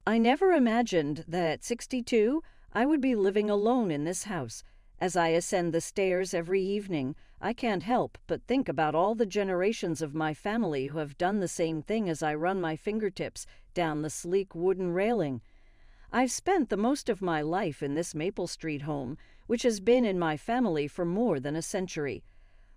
I never imagined that at 62 I would be living alone in this house. As I ascend the stairs every evening, I can't help but think about all the generations of my family who have done the same thing as I run my fingertips down the sleek wooden railing. I've spent the most of my life in this Maple Street home, which has been in my family for more than a century.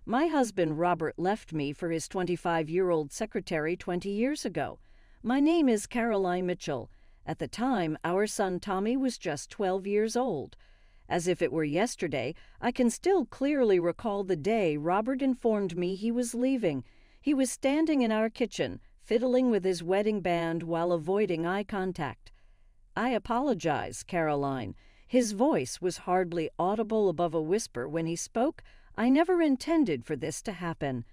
My husband Robert left me for his 25-year-old secretary 20 years ago. My name is Caroline Mitchell. At the time, our son Tommy was just 12 years old. As if it were yesterday, I can still clearly recall the day Robert informed me he was leaving. He was standing in our kitchen, fiddling with his wedding band while avoiding eye contact. "I apologize, Caroline." His voice was hardly audible above a whisper when he spoke. "I never intended for this to happen."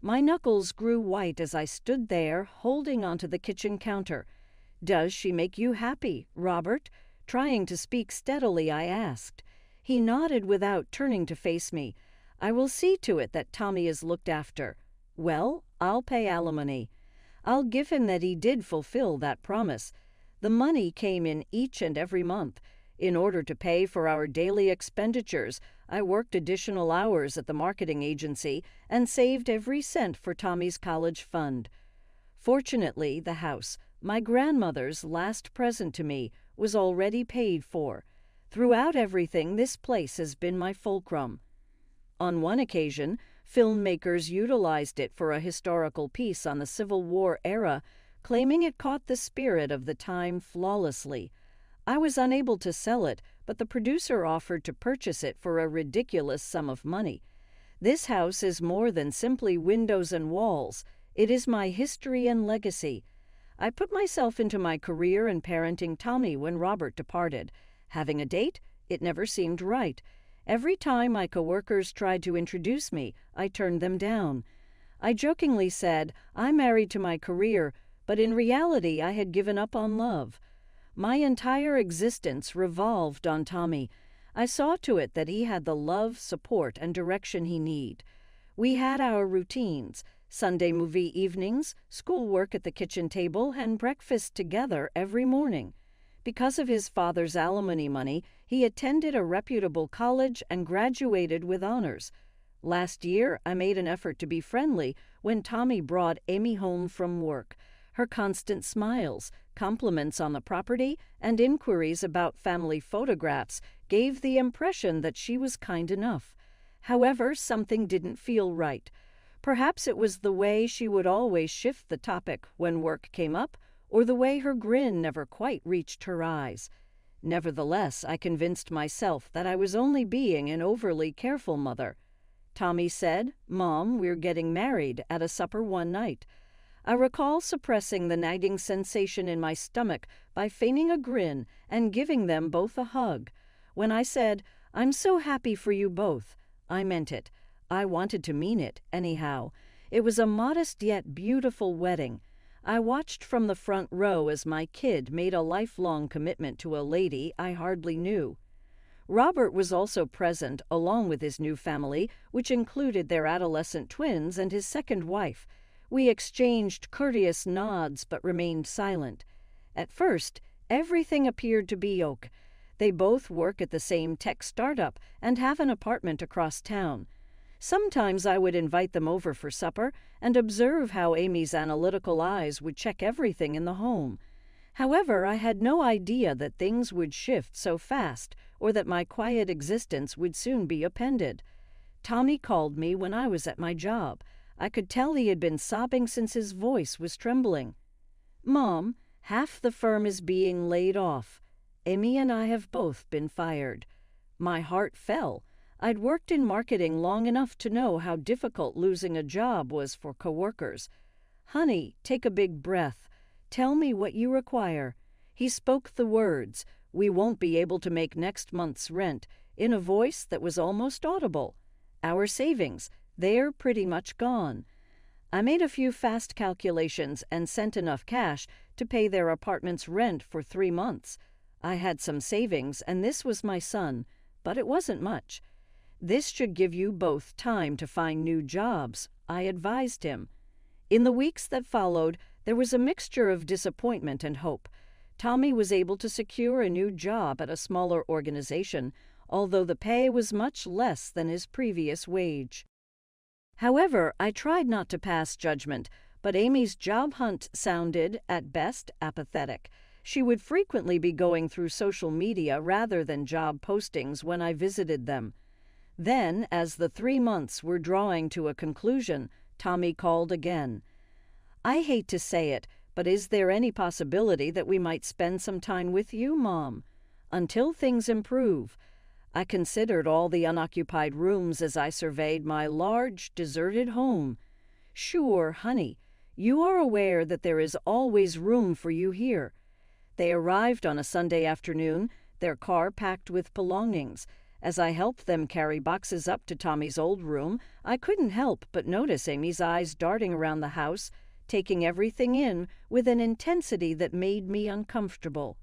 My knuckles grew white as I stood there, holding onto the kitchen counter. "Does she make you happy, Robert?" Trying to speak steadily, I asked. He nodded without turning to face me. "I will see to it that Tommy is looked after." "Well, I'll pay alimony." I'll give him that he did fulfill that promise. The money came in each and every month. In order to pay for our daily expenditures, I worked additional hours at the marketing agency and saved every cent for Tommy's college fund. Fortunately, the house, my grandmother's last present to me, was already paid for. Throughout everything, this place has been my fulcrum. On one occasion, filmmakers utilized it for a historical piece on the Civil War era, claiming it caught the spirit of the time flawlessly. I was unable to sell it, but the producer offered to purchase it for a ridiculous sum of money. This house is more than simply windows and walls. It is my history and legacy. I put myself into my career in parenting Tommy when Robert departed. Having a date? It never seemed right. Every time my coworkers tried to introduce me, I turned them down. I jokingly said, "I'm married to my career," but in reality I had given up on love. My entire existence revolved on Tommy. I saw to it that he had the love, support, and direction he needed. We had our routines: Sunday movie evenings, schoolwork at the kitchen table, and breakfast together every morning. Because of his father's alimony money, he attended a reputable college and graduated with honors. Last year, I made an effort to be friendly when Tommy brought Amy home from work. Her constant smiles, compliments on the property, and inquiries about family photographs gave the impression that she was kind enough. However, something didn't feel right. Perhaps it was the way she would always shift the topic when work came up, or the way her grin never quite reached her eyes. Nevertheless, I convinced myself that I was only being an overly careful mother. Tommy said, "Mom, we're getting married," at a supper one night. I recall suppressing the nagging sensation in my stomach by feigning a grin and giving them both a hug. When I said, "I'm so happy for you both," I meant it. I wanted to mean it, anyhow. It was a modest yet beautiful wedding. I watched from the front row as my kid made a lifelong commitment to a lady I hardly knew. Robert was also present, along with his new family, which included their adolescent twins and his second wife. We exchanged courteous nods but remained silent. At first, everything appeared to be okay. They both work at the same tech startup and have an apartment across town. Sometimes I would invite them over for supper and observe how Amy's analytical eyes would check everything in the home. However, I had no idea that things would shift so fast or that my quiet existence would soon be appended. Tommy called me when I was at my job. I could tell he had been sobbing since his voice was trembling. "Mom, half the firm is being laid off. Amy and I have both been fired." My heart fell. I'd worked in marketing long enough to know how difficult losing a job was for coworkers. "Honey, take a big breath. Tell me what you require." He spoke the words, "We won't be able to make next month's rent," in a voice that was almost audible. "Our savings, they're pretty much gone." I made a few fast calculations and sent enough cash to pay their apartment's rent for 3 months. I had some savings, and this was my son, but it wasn't much. "This should give you both time to find new jobs," I advised him. In the weeks that followed, there was a mixture of disappointment and hope. Tommy was able to secure a new job at a smaller organization, although the pay was much less than his previous wage. However, I tried not to pass judgment, but Amy's job hunt sounded, at best, apathetic. She would frequently be going through social media rather than job postings when I visited them. Then, as the 3 months were drawing to a conclusion, Tommy called again. "I hate to say it, but is there any possibility that we might spend some time with you, Mom? Until things improve." I considered all the unoccupied rooms as I surveyed my large, deserted home. "Sure, honey. You are aware that there is always room for you here." They arrived on a Sunday afternoon, their car packed with belongings. As I helped them carry boxes up to Tommy's old room, I couldn't help but notice Amy's eyes darting around the house, taking everything in with an intensity that made me uncomfortable.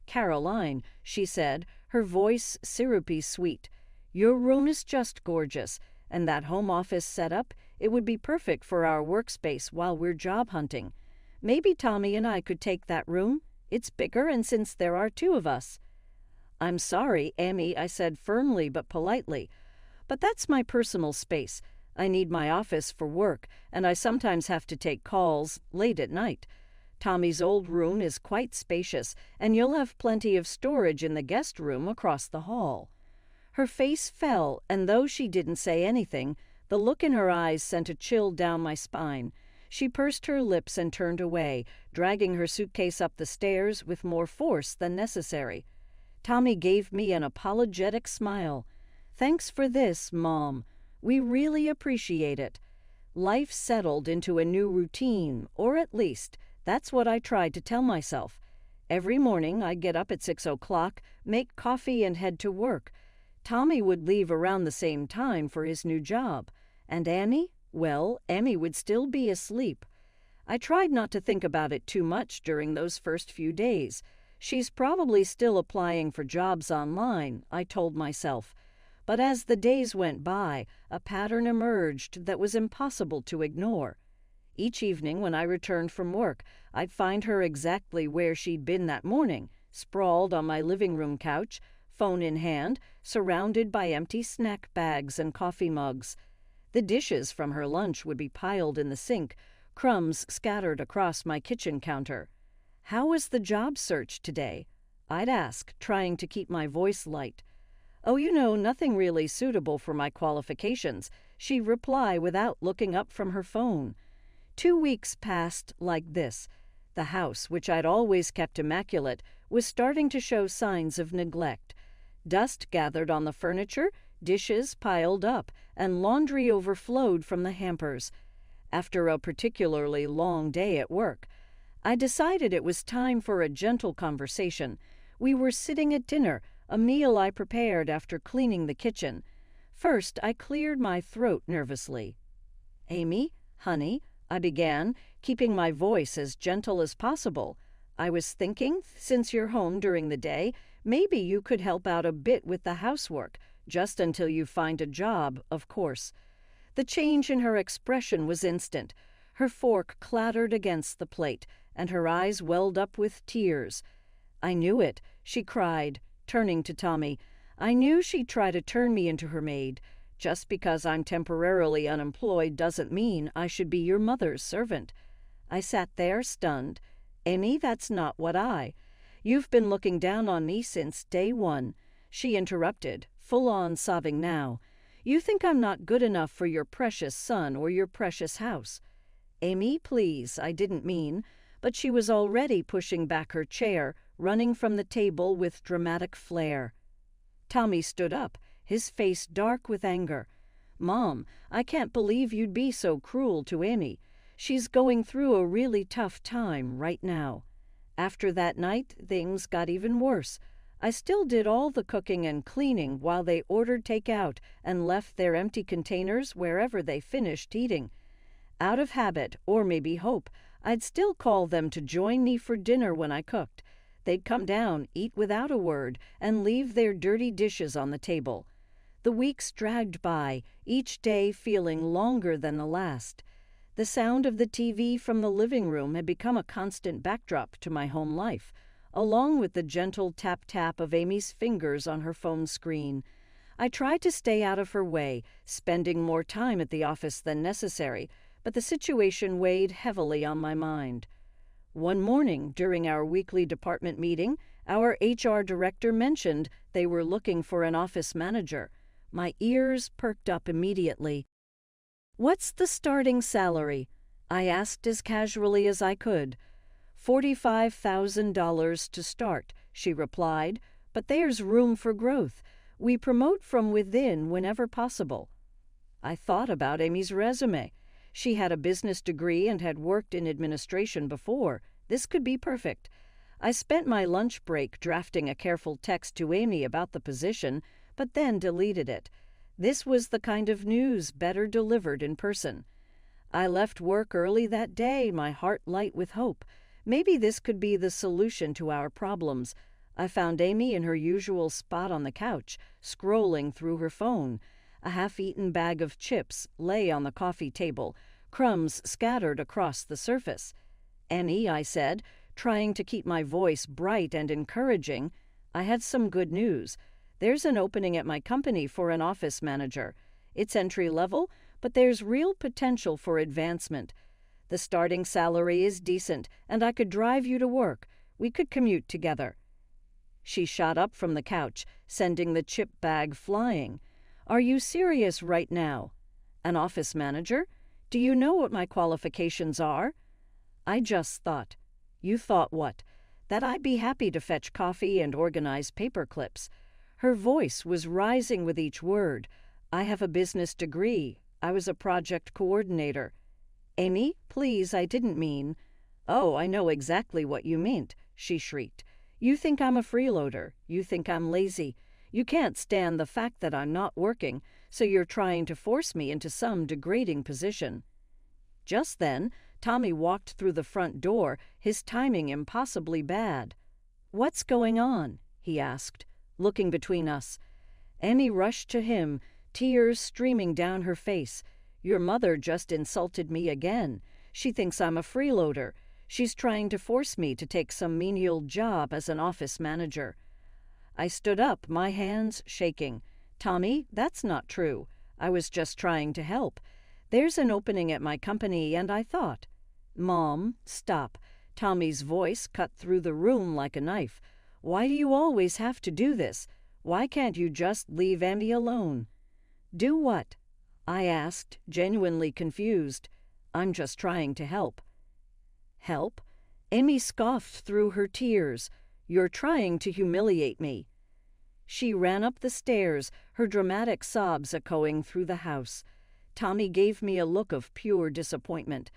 "Caroline," she said, her voice syrupy sweet, "your room is just gorgeous, and that home office setup, it would be perfect for our workspace while we're job hunting. Maybe Tommy and I could take that room. It's bigger, and since there are 2 of us." "I'm sorry, Amy," I said firmly but politely, "but that's my personal space. I need my office for work, and I sometimes have to take calls late at night. Tommy's old room is quite spacious, and you'll have plenty of storage in the guest room across the hall." Her face fell, and though she didn't say anything, the look in her eyes sent a chill down my spine. She pursed her lips and turned away, dragging her suitcase up the stairs with more force than necessary. Tommy gave me an apologetic smile. "Thanks for this, Mom. We really appreciate it." Life settled into a new routine, or at least, that's what I tried to tell myself. Every morning I'd get up at 6 o'clock, make coffee and head to work. Tommy would leave around the same time for his new job. And Amy? Well, Amy would still be asleep. I tried not to think about it too much during those first few days. "She's probably still applying for jobs online," I told myself. But as the days went by, a pattern emerged that was impossible to ignore. Each evening when I returned from work, I'd find her exactly where she'd been that morning, sprawled on my living room couch, phone in hand, surrounded by empty snack bags and coffee mugs. The dishes from her lunch would be piled in the sink, crumbs scattered across my kitchen counter. "How was the job search today?" I'd ask, trying to keep my voice light. "Oh, nothing really suitable for my qualifications," she'd reply without looking up from her phone. 2 weeks passed like this. The house, which I'd always kept immaculate, was starting to show signs of neglect. Dust gathered on the furniture, dishes piled up, and laundry overflowed from the hampers. After a particularly long day at work, I decided it was time for a gentle conversation. We were sitting at dinner, a meal I prepared after cleaning the kitchen. First, I cleared my throat nervously. "Amy, honey," I began, keeping my voice as gentle as possible. "I was thinking, since you're home during the day, maybe you could help out a bit with the housework, just until you find a job, of course." The change in her expression was instant. Her fork clattered against the plate, and her eyes welled up with tears. "I knew it," she cried, turning to Tommy. "I knew she'd try to turn me into her maid. Just because I'm temporarily unemployed doesn't mean I should be your mother's servant." I sat there stunned. "Amy, that's not what You've been looking down on me since day one," she interrupted, full on sobbing now. "You think I'm not good enough for your precious son or your precious house." "Amy, please, I didn't mean," but she was already pushing back her chair, running from the table with dramatic flair. Tommy stood up, his face dark with anger. "Mom, I can't believe you'd be so cruel to Amy. She's going through a really tough time right now." After that night, things got even worse. I still did all the cooking and cleaning while they ordered takeout and left their empty containers wherever they finished eating. Out of habit, or maybe hope, I'd still call them to join me for dinner when I cooked. They'd come down, eat without a word, and leave their dirty dishes on the table. The weeks dragged by, each day feeling longer than the last. The sound of the TV from the living room had become a constant backdrop to my home life, along with the gentle tap-tap of Amy's fingers on her phone screen. I tried to stay out of her way, spending more time at the office than necessary, but the situation weighed heavily on my mind. One morning, during our weekly department meeting, our HR director mentioned they were looking for an office manager. My ears perked up immediately. "What's the starting salary?" I asked as casually as I could. $45,000 to start, she replied, but there's room for growth. We promote from within whenever possible. I thought about Amy's resume. She had a business degree and had worked in administration before. This could be perfect. I spent my lunch break drafting a careful text to Amy about the position, but then deleted it. This was the kind of news better delivered in person. I left work early that day, my heart light with hope. Maybe this could be the solution to our problems. I found Amy in her usual spot on the couch, scrolling through her phone. A half-eaten bag of chips lay on the coffee table, crumbs scattered across the surface. "Annie," I said, trying to keep my voice bright and encouraging, "I had some good news. There's an opening at my company for an office manager. It's entry level, but there's real potential for advancement. The starting salary is decent, and I could drive you to work. We could commute together." She shot up from the couch, sending the chip bag flying. "Are you serious right now? An office manager? Do you know what my qualifications are?" I just thought. You thought what? That I'd be happy to fetch coffee and organize paper clips. Her voice was rising with each word. "I have a business degree. I was a project coordinator." "Amy, please, I didn't mean—" "Oh, I know exactly what you meant," she shrieked. "You think I'm a freeloader. You think I'm lazy. You can't stand the fact that I'm not working, so you're trying to force me into some degrading position." Just then, Tommy walked through the front door, his timing impossibly bad. "What's going on?" he asked, looking between us. Amy rushed to him, tears streaming down her face. "Your mother just insulted me again. She thinks I'm a freeloader. She's trying to force me to take some menial job as an office manager." I stood up, my hands shaking. "Tommy, that's not true. I was just trying to help. There's an opening at my company, and I thought—" "Mom, stop." Tommy's voice cut through the room like a knife. "Why do you always have to do this? Why can't you just leave Amy alone?" "Do what?" I asked, genuinely confused. "I'm just trying to help." "Help?" Amy scoffed through her tears. "You're trying to humiliate me." She ran up the stairs, her dramatic sobs echoing through the house. Tommy gave me a look of pure disappointment.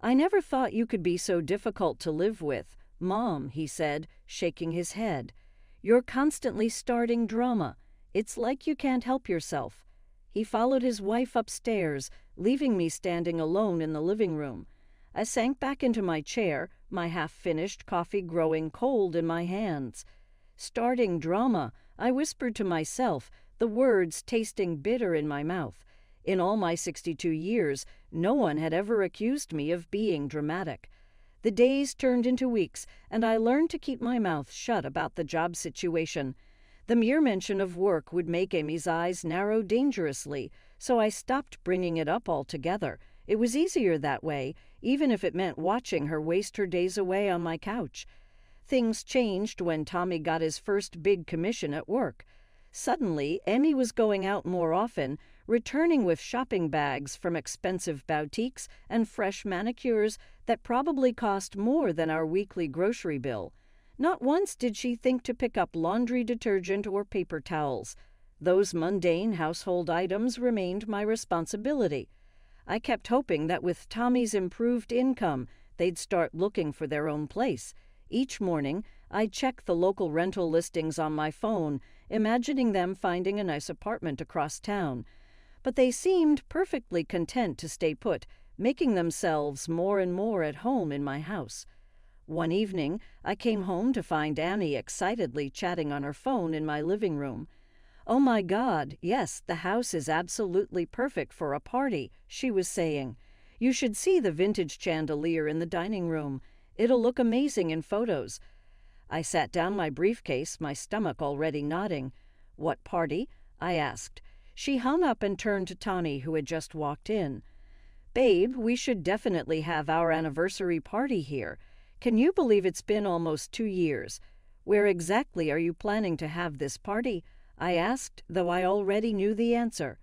"I never thought you could be so difficult to live with, Mom," he said, shaking his head. "You're constantly starting drama. It's like you can't help yourself." He followed his wife upstairs, leaving me standing alone in the living room. I sank back into my chair, my half-finished coffee growing cold in my hands. "Starting drama," I whispered to myself, the words tasting bitter in my mouth. In all my 62 years, no one had ever accused me of being dramatic. The days turned into weeks, and I learned to keep my mouth shut about the job situation. The mere mention of work would make Amy's eyes narrow dangerously, so I stopped bringing it up altogether. It was easier that way, even if it meant watching her waste her days away on my couch. Things changed when Tommy got his first big commission at work. Suddenly, Amy was going out more often, returning with shopping bags from expensive boutiques and fresh manicures that probably cost more than our weekly grocery bill. Not once did she think to pick up laundry detergent or paper towels. Those mundane household items remained my responsibility. I kept hoping that with Tommy's improved income, they'd start looking for their own place. Each morning, I'd check the local rental listings on my phone, imagining them finding a nice apartment across town. But they seemed perfectly content to stay put, making themselves more and more at home in my house. One evening, I came home to find Annie excitedly chatting on her phone in my living room. "Oh my God, yes, the house is absolutely perfect for a party," she was saying. "You should see the vintage chandelier in the dining room. It'll look amazing in photos." I sat down my briefcase, my stomach already nodding. "What party?" I asked. She hung up and turned to Tommy, who had just walked in. "Babe, we should definitely have our anniversary party here. Can you believe it's been almost 2 years? Where exactly are you planning to have this party?" I asked, though I already knew the answer.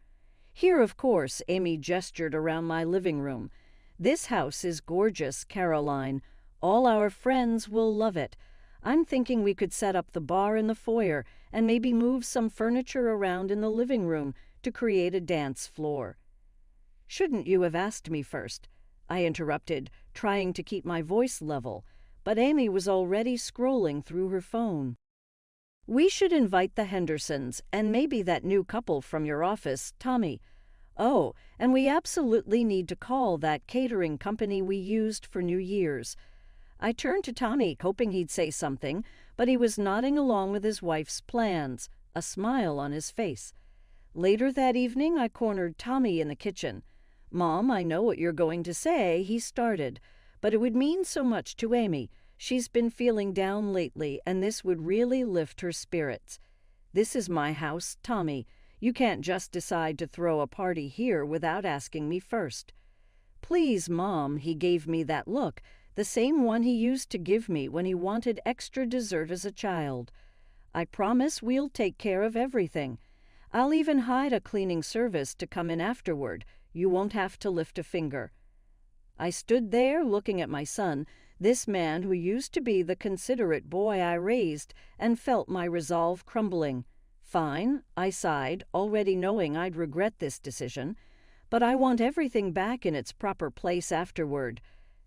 "Here, of course," Amy gestured around my living room. "This house is gorgeous, Caroline. All our friends will love it. I'm thinking we could set up the bar in the foyer and maybe move some furniture around in the living room to create a dance floor." "Shouldn't you have asked me first?" I interrupted, trying to keep my voice level, but Amy was already scrolling through her phone. "We should invite the Hendersons and maybe that new couple from your office, Tommy. Oh, and we absolutely need to call that catering company we used for New Year's." I turned to Tommy, hoping he'd say something, but he was nodding along with his wife's plans, a smile on his face. Later that evening, I cornered Tommy in the kitchen. "Mom, I know what you're going to say," he started, "but it would mean so much to Amy. She's been feeling down lately, and this would really lift her spirits. This is my house, Tommy. You can't just decide to throw a party here without asking me first." "Please, Mom," he gave me that look, the same one he used to give me when he wanted extra dessert as a child. "I promise we'll take care of everything. I'll even hide a cleaning service to come in afterward. You won't have to lift a finger." I stood there looking at my son, this man who used to be the considerate boy I raised, and felt my resolve crumbling. "Fine," I sighed, already knowing I'd regret this decision, "but I want everything back in its proper place afterward."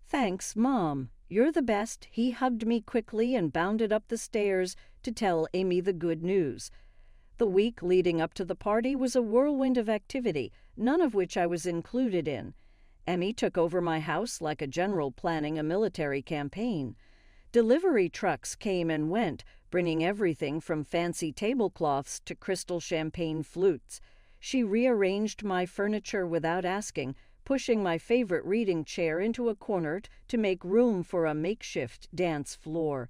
"Thanks, Mom. You're the best." He hugged me quickly and bounded up the stairs to tell Amy the good news. The week leading up to the party was a whirlwind of activity, none of which I was included in. Emmy took over my house like a general planning a military campaign. Delivery trucks came and went, bringing everything from fancy tablecloths to crystal champagne flutes. She rearranged my furniture without asking, pushing my favorite reading chair into a corner to make room for a makeshift dance floor.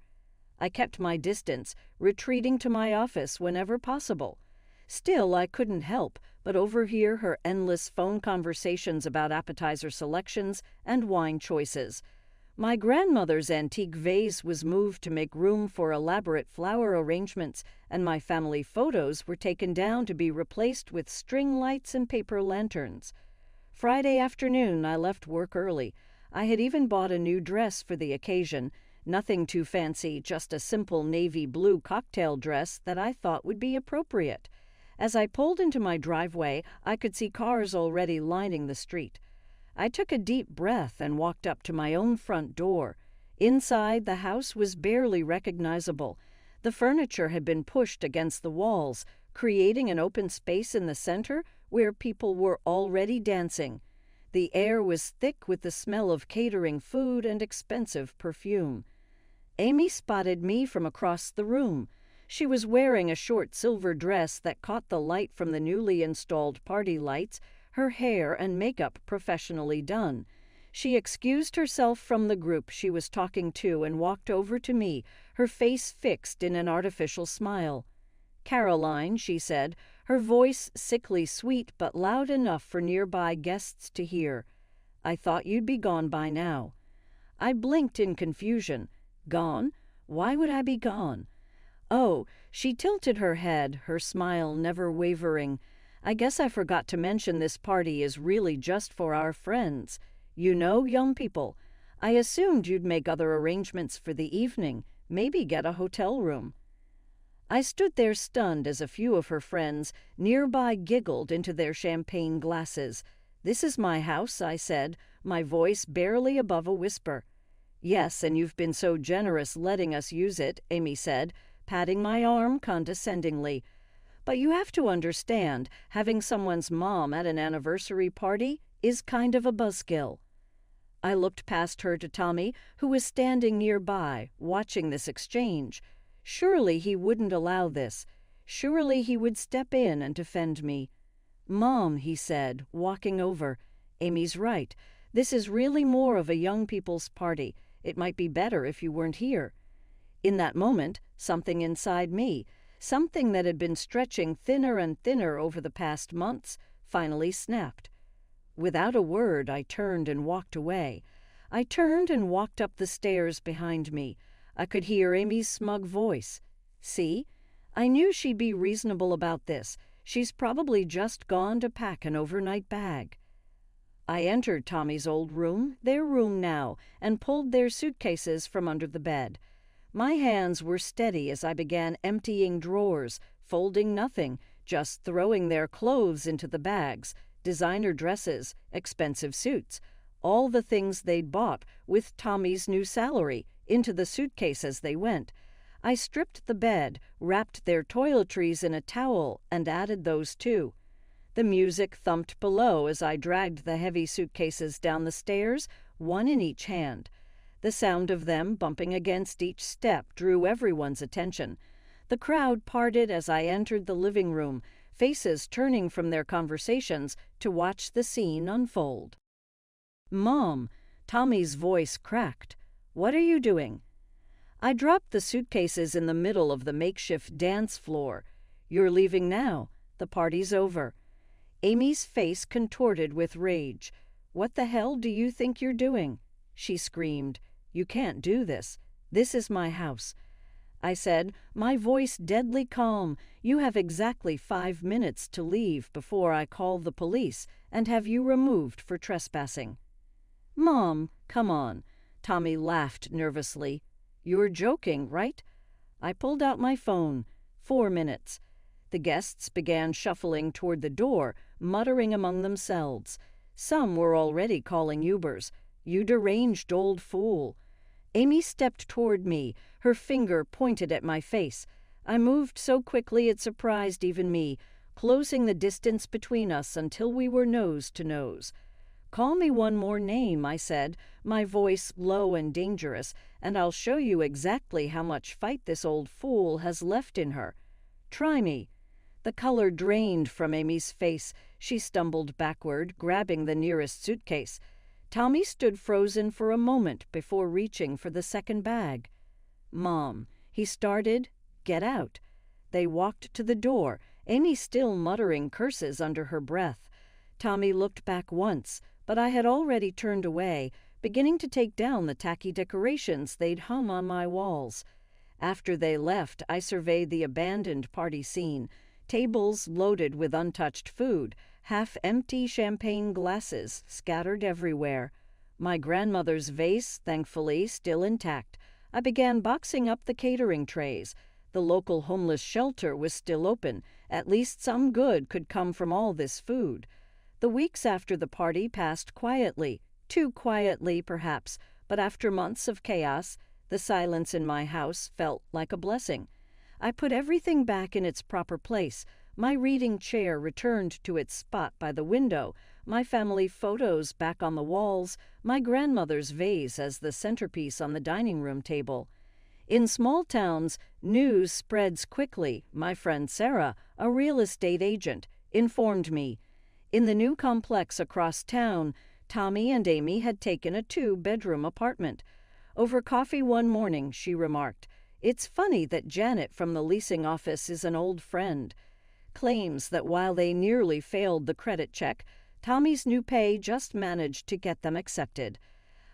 I kept my distance, retreating to my office whenever possible. Still, I couldn't help but overhear her endless phone conversations about appetizer selections and wine choices. My grandmother's antique vase was moved to make room for elaborate flower arrangements, and my family photos were taken down to be replaced with string lights and paper lanterns. Friday afternoon, I left work early. I had even bought a new dress for the occasion. Nothing too fancy, just a simple navy blue cocktail dress that I thought would be appropriate. As I pulled into my driveway, I could see cars already lining the street. I took a deep breath and walked up to my own front door. Inside, the house was barely recognizable. The furniture had been pushed against the walls, creating an open space in the center where people were already dancing. The air was thick with the smell of catering food and expensive perfume. Amy spotted me from across the room. She was wearing a short silver dress that caught the light from the newly installed party lights, her hair and makeup professionally done. She excused herself from the group she was talking to and walked over to me, her face fixed in an artificial smile. "Caroline," she said, her voice sickly sweet but loud enough for nearby guests to hear. "I thought you'd be gone by now." I blinked in confusion. Gone? Why would I be gone? "Oh," she tilted her head, her smile never wavering. "I guess I forgot to mention this party is really just for our friends. You know, young people. I assumed you'd make other arrangements for the evening, maybe get a hotel room." I stood there stunned as a few of her friends nearby giggled into their champagne glasses. "This is my house," I said, my voice barely above a whisper. "Yes, and you've been so generous letting us use it," Amy said, patting my arm condescendingly. "But you have to understand, having someone's mom at an anniversary party is kind of a buzzkill." I looked past her to Tommy, who was standing nearby, watching this exchange. Surely he wouldn't allow this. Surely he would step in and defend me. "Mom," he said, walking over, "Amy's right. This is really more of a young people's party. It might be better if you weren't here." In that moment, something inside me, something that had been stretching thinner and thinner over the past months, finally snapped. Without a word, I turned and walked away. I turned and walked up the stairs behind me. I could hear Amy's smug voice. See? I knew she'd be reasonable about this. She's probably just gone to pack an overnight bag. I entered Tommy's old room, their room now, and pulled their suitcases from under the bed. My hands were steady as I began emptying drawers, folding nothing, just throwing their clothes into the bags, designer dresses, expensive suits, all the things they'd bought with Tommy's new salary, into the suitcase as they went. I stripped the bed, wrapped their toiletries in a towel, and added those too. The music thumped below as I dragged the heavy suitcases down the stairs, one in each hand. The sound of them bumping against each step drew everyone's attention. The crowd parted as I entered the living room, faces turning from their conversations to watch the scene unfold. "Mom," Tommy's voice cracked. "What are you doing?" I dropped the suitcases in the middle of the makeshift dance floor. "You're leaving now. The party's over." Amy's face contorted with rage. "What the hell do you think you're doing?" she screamed. "You can't do this. This is my house." I said, my voice deadly calm, "You have exactly 5 minutes to leave before I call the police and have you removed for trespassing." "Mom, come on." Tommy laughed nervously. "You're joking, right?" I pulled out my phone. 4 minutes. The guests began shuffling toward the door, muttering among themselves. Some were already calling Ubers. "You deranged old fool." Amy stepped toward me, her finger pointed at my face. I moved so quickly it surprised even me, closing the distance between us until we were nose to nose. "Call me one more name," I said, my voice low and dangerous, "and I'll show you exactly how much fight this old fool has left in her. Try me." The color drained from Amy's face. She stumbled backward, grabbing the nearest suitcase. Tommy stood frozen for a moment before reaching for the second bag. "Mom," he started, "get out." They walked to the door, Amy still muttering curses under her breath. Tommy looked back once, but I had already turned away, beginning to take down the tacky decorations they'd hung on my walls. After they left, I surveyed the abandoned party scene. Tables loaded with untouched food, half-empty champagne glasses scattered everywhere. My grandmother's vase, thankfully, still intact. I began boxing up the catering trays. The local homeless shelter was still open. At least some good could come from all this food. The weeks after the party passed quietly. Too quietly, perhaps, but after months of chaos, the silence in my house felt like a blessing. I put everything back in its proper place. My reading chair returned to its spot by the window, my family photos back on the walls, my grandmother's vase as the centerpiece on the dining room table. In small towns, news spreads quickly. My friend Sarah, a real estate agent, informed me. In the new complex across town, Tommy and Amy had taken a 2-bedroom apartment. Over coffee one morning, she remarked, "It's funny that Janet from the leasing office is an old friend." Claims that while they nearly failed the credit check, Tommy's new pay just managed to get them accepted.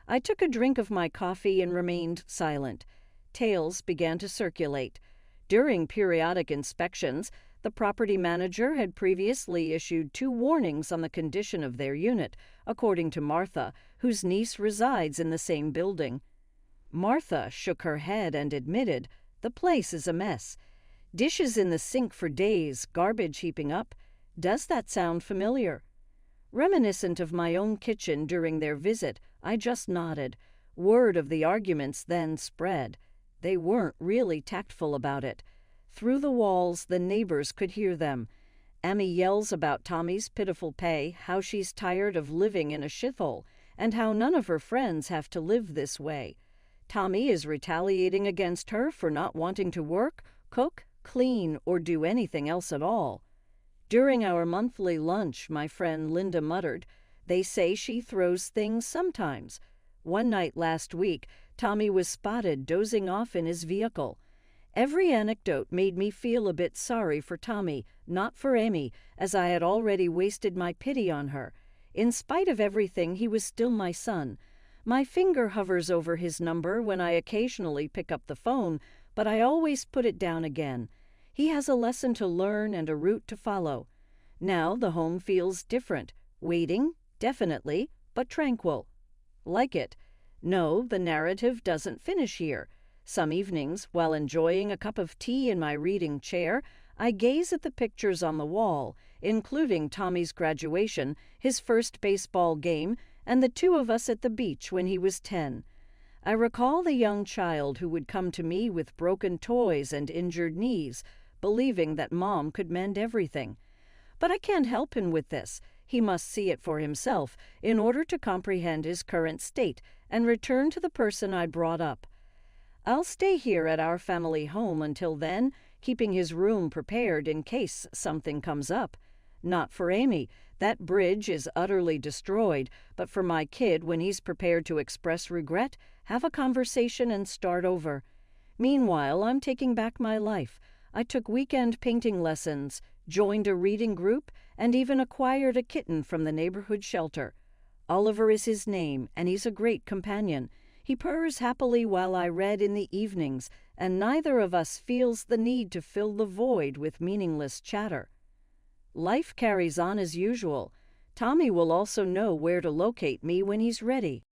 I took a drink of my coffee and remained silent. Tales began to circulate. During periodic inspections, the property manager had previously issued 2 warnings on the condition of their unit, according to Martha, whose niece resides in the same building. Martha shook her head and admitted, "The place is a mess. Dishes in the sink for days, garbage heaping up. Does that sound familiar?" Reminiscent of my own kitchen during their visit, I just nodded. Word of the arguments then spread. They weren't really tactful about it. Through the walls, the neighbors could hear them. Amy yells about Tommy's pitiful pay, how she's tired of living in a shithole, and how none of her friends have to live this way. Tommy is retaliating against her for not wanting to work, cook, clean, or do anything else at all. During our monthly lunch, my friend Linda muttered, "They say she throws things sometimes." One night last week, Tommy was spotted dozing off in his vehicle. Every anecdote made me feel a bit sorry for Tommy, not for Amy, as I had already wasted my pity on her. In spite of everything, he was still my son. My finger hovers over his number when I occasionally pick up the phone, but I always put it down again. He has a lesson to learn and a route to follow. Now the home feels different. Waiting, definitely, but tranquil. Like it. No, the narrative doesn't finish here. Some evenings, while enjoying a cup of tea in my reading chair, I gaze at the pictures on the wall, including Tommy's graduation, his first baseball game, and the two of us at the beach when he was 10. I recall the young child who would come to me with broken toys and injured knees, believing that Mom could mend everything. But I can't help him with this. He must see it for himself in order to comprehend his current state and return to the person I brought up. I'll stay here at our family home until then, keeping his room prepared in case something comes up. Not for Amy. That bridge is utterly destroyed, but for my kid when he's prepared to express regret, have a conversation and start over. Meanwhile, I'm taking back my life. I took weekend painting lessons, joined a reading group, and even acquired a kitten from the neighborhood shelter. Oliver is his name, and he's a great companion. He purrs happily while I read in the evenings, and neither of us feels the need to fill the void with meaningless chatter. Life carries on as usual. Tommy will also know where to locate me when he's ready.